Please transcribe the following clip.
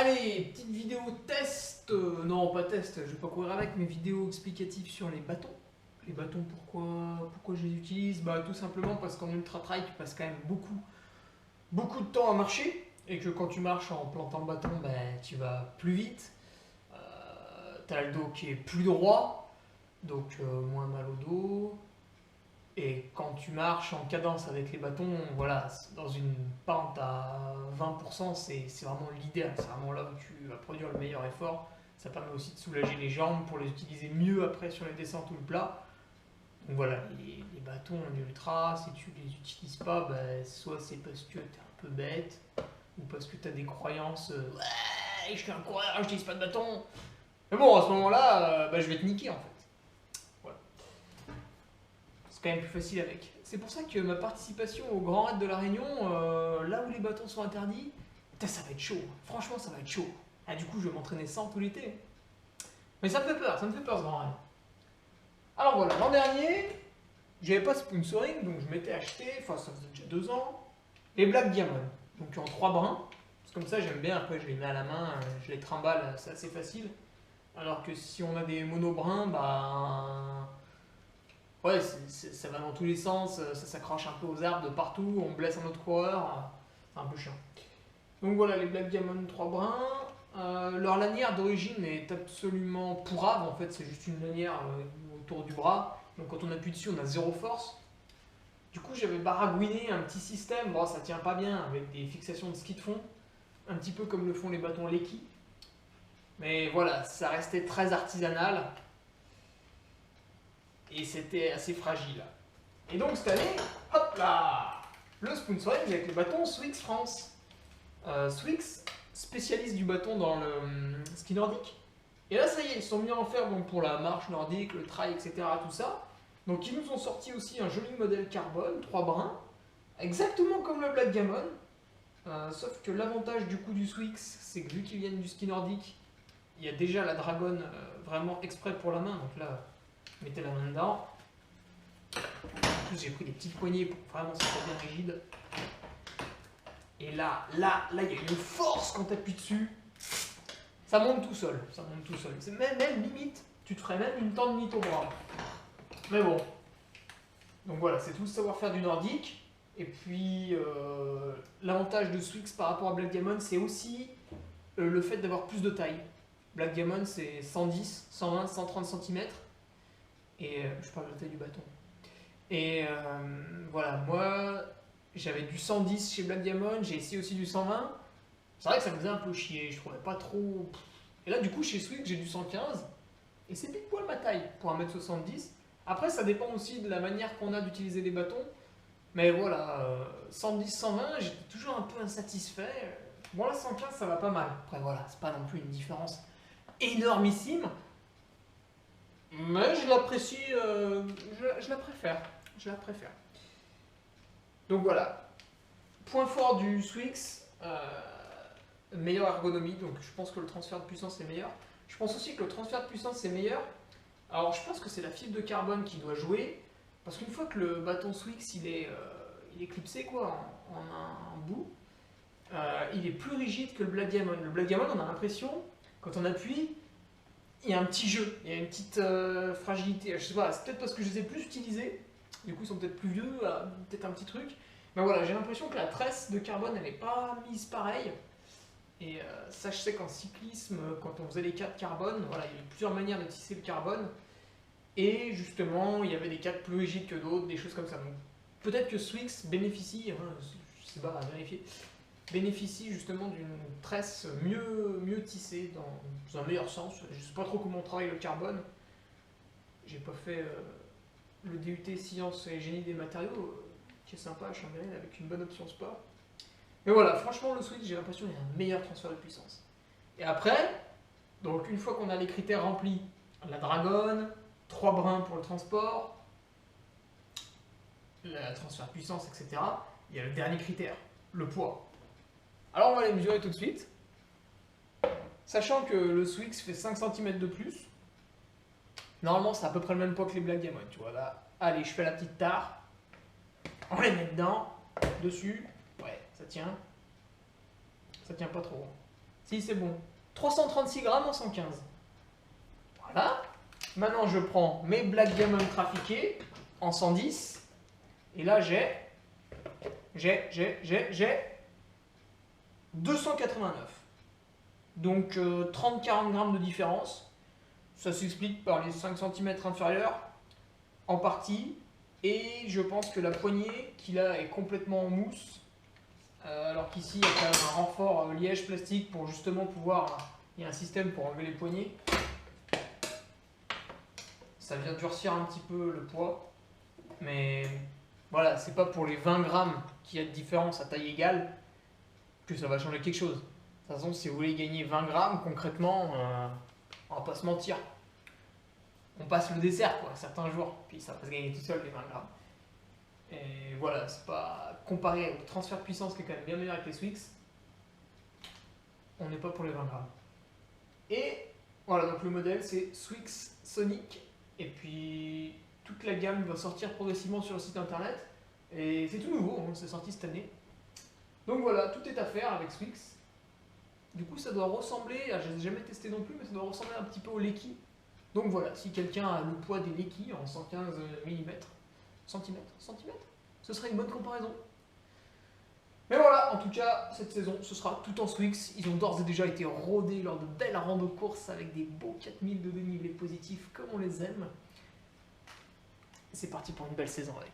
Allez, petite vidéo test, non pas test, je vais pas courir avec, mais vidéo explicative sur les bâtons. Les bâtons, pourquoi je les utilise? Bah tout simplement parce qu'en ultra trail, tu passes quand même beaucoup de temps à marcher, et que quand tu marches en plantant le bâton, bah, tu vas plus vite. T'as le dos qui est plus droit, donc moins mal au dos. Et quand tu marches en cadence avec les bâtons, voilà, dans une pente à 20%, c'est vraiment l'idéal. C'est vraiment là où tu vas produire le meilleur effort. Ça permet aussi de soulager les jambes pour les utiliser mieux après sur les descentes ou le plat. Donc voilà, les bâtons en ultra, si tu les utilises pas, bah, soit c'est parce que tu es un peu bête, ou parce que tu as des croyances ouais, je suis un coureur, je n'utilise pas de bâton. Mais bon, à ce moment-là, bah, je vais te niquer en fait. Voilà. C'est quand même plus facile avec. C'est pour ça que ma participation au Grand Raid de la Réunion, là où les bâtons sont interdits, putain, ça va être chaud. Franchement, ça va être chaud. Ah, du coup, je vais m'entraîner sans tout l'été. Mais ça me fait peur ce Grand Raid. Alors voilà, l'an dernier, j'avais pas de sponsoring, donc je m'étais acheté, enfin ça faisait déjà 2 ans, les Black Diamond. Donc en 3 brins. C'est comme ça, j'aime bien, après je les mets à la main, je les trimballe, c'est assez facile. Alors que si on a des monobrins, bah. Ouais, ça va dans tous les sens, ça s'accroche un peu aux arbres de partout, on blesse un autre coureur, c'est un peu chiant. Donc voilà, les Black Diamond 3 brins. Leur lanière d'origine est absolument pourrave, en fait c'est juste une lanière autour du bras. Donc quand on appuie dessus, on a zéro force. Du coup, j'avais baragouiné un petit système, bon ça tient pas bien, avec des fixations de ski de fond, un petit peu comme le font les bâtons Leki. Mais voilà, ça restait très artisanal et c'était assez fragile. Et donc cette année, hop là, le sponsoring avec les bâtons Swix France. Swix, spécialiste du bâton dans le ski nordique. Et là, ça y est, ils sont mis à en faire donc, pour la marche nordique, le trail, etc. Tout ça. Donc ils nous ont sorti aussi un joli modèle carbone, 3 brins, exactement comme le Black Diamond. Sauf que l'avantage du coup du Swix, c'est que vu qu'ils viennent du ski nordique, il y a déjà la dragonne vraiment exprès pour la main. Donc là, mettez la main dedans. En plus, j'ai pris des petites poignées pour vraiment que ça soit bien rigide. Et là, il y a une force quand tu appuies dessus. Ça monte tout seul. C'est même limite, tu te ferais même une tendinite au bras. Mais bon. Donc voilà, c'est tout le savoir-faire du nordique. Et puis, l'avantage de Swix par rapport à Black Diamond, c'est aussi le fait d'avoir plus de taille. Black Diamond, c'est 110, 120, 130 cm. Et je parle de la taille du bâton. Et voilà, moi, j'avais du 110 chez Black Diamond, j'ai essayé aussi du 120. C'est vrai que ça me faisait un peu chier, je trouvais pas trop. Et là, du coup, chez Swix, j'ai du 115. Et c'est pile poil ma taille pour 1m70. Après, ça dépend aussi de la manière qu'on a d'utiliser les bâtons. Mais voilà, 110, 120, j'étais toujours un peu insatisfait. Bon, là, 115, ça va pas mal. Après, voilà, c'est pas non plus une différence énormissime. Mais je l'apprécie, je la préfère. Je la préfère. Donc voilà. Point fort du Swix, meilleure ergonomie, donc je pense que le transfert de puissance est meilleur. Je pense aussi que le transfert de puissance est meilleur. Alors je pense que c'est la fibre de carbone qui doit jouer, parce qu'une fois que le bâton Swix il est clipsé quoi, en un bout, il est plus rigide que le Black Diamond. Le Black Diamond, on a l'impression, quand on appuie, il y a un petit jeu, il y a une petite fragilité. Je sais pas, c'est peut-être parce que je les ai plus utilisés, du coup ils sont peut-être plus vieux, peut-être un petit truc. Mais voilà, j'ai l'impression que la tresse de carbone, elle n'est pas mise pareil. Et ça, je sais qu'en cyclisme, quand on faisait les cadres carbone, voilà, il y avait plusieurs manières de tisser le carbone. Et justement, il y avait des cadres plus rigides que d'autres, des choses comme ça. Donc peut-être que Swix bénéficie, je sais pas, à vérifier, bénéficie justement d'une tresse mieux tissée, dans un meilleur sens. Je sais pas trop comment on travaille le carbone. J'ai pas fait le DUT Sciences et Génie des matériaux, qui est sympa à Chambéry, avec une bonne option sport. Mais voilà, franchement, le Switch, j'ai l'impression qu'il y a un meilleur transfert de puissance. Et après, donc une fois qu'on a les critères remplis, la dragonne, 3 brins pour le transport, le transfert de puissance, etc., il y a le dernier critère, le poids. Alors on va les mesurer tout de suite. Sachant que le Swix fait 5 cm de plus, normalement c'est à peu près le même poids que les Black Diamond, tu vois là. Allez, je fais la petite tare, on les met dedans, dessus, ouais, ça tient pas trop. Si, c'est bon. 336 grammes en 115. Voilà. Maintenant, je prends mes Black Diamond trafiqués en 110. Et là, j'ai 289. Donc 30-40 grammes de différence. Ça s'explique par les 5 cm inférieurs en partie. Et je pense que la poignée qu'il a est complètement en mousse. Alors qu'ici, il y a quand même un renfort liège plastique pour justement pouvoir... Il y a un système pour enlever les poignées. Ça vient durcir un petit peu le poids. Mais voilà, c'est pas pour les 20 grammes qu'il y a de différence à taille égale que ça va changer quelque chose. De toute façon, si vous voulez gagner 20 grammes, concrètement, on va pas se mentir. On passe le dessert, quoi, certains jours. Puis ça va se gagner tout seul, les 20 grammes. Et voilà, c'est pas comparé au transfert de puissance qui est quand même bien meilleur avec les Swix. On n'est pas pour les 20 grammes. Et voilà, donc le modèle c'est Swix Sonic. Et puis toute la gamme va sortir progressivement sur le site internet. Et c'est tout nouveau, hein, c'est sorti cette année. Donc voilà, tout est à faire avec Swix. Du coup, ça doit ressembler, je ne l'ai jamais testé non plus, mais ça doit ressembler un petit peu au Leki. Donc voilà, si quelqu'un a le poids des Leki en 115 mm, centimètres, ce serait une bonne comparaison. Mais voilà, en tout cas, cette saison, ce sera tout en Swix. Ils ont d'ores et déjà été rodés lors de belles randos courses avec des beaux 4000 de dénivelé positif comme on les aime. C'est parti pour une belle saison avec.